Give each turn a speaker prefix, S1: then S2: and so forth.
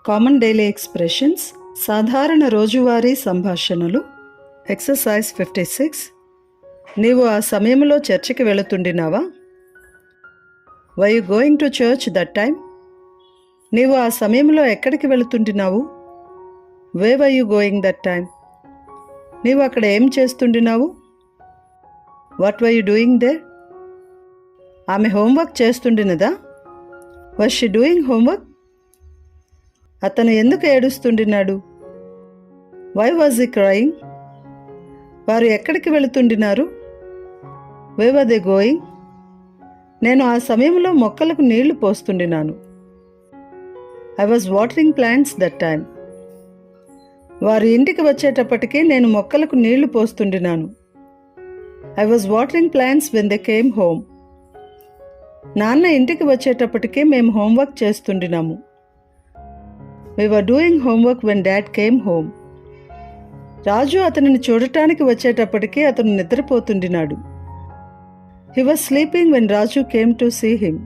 S1: Common daily expressions, సాధారణ రోజువారీ సంభాషణలు. ఎక్సర్సైజ్ 56. నీవు ఆ సమయంలో చర్చికి వెళుతుండినావా? Were you going to church that time? నీవు ఆ సమయంలో ఎక్కడికి వెళుతుండినావు? Where were you going that time? నీవు అక్కడ ఏం చేస్తుండినావు? What were you doing there? ఆమె హోంవర్క్ చేస్తుండినదా? Was she doing homework? అతను ఎందుకు ఏడుస్తుండినాడు? Why was he crying? వారు ఎక్కడికి వెళుతుండినారు? వే వర్ దే గోయింగ్? నేను ఆ సమయంలో మొక్కలకు నీళ్లు పోస్తుండినాను. I was watering plants that time. వారు ఇంటికి వచ్చేటప్పటికీ నేను మొక్కలకు నీళ్లు పోస్తుండినాను. I was watering plants when they came home. నాన్న ఇంటికి వచ్చేటప్పటికీ మేము హోంవర్క్ చేస్తుండినాము. We were doing homework when dad came home. Raju అతనిని చూడటానికి వచ్చేటప్పటికీ అతను నిద్రపోతుండినాడు. He was sleeping when Raju came to see him.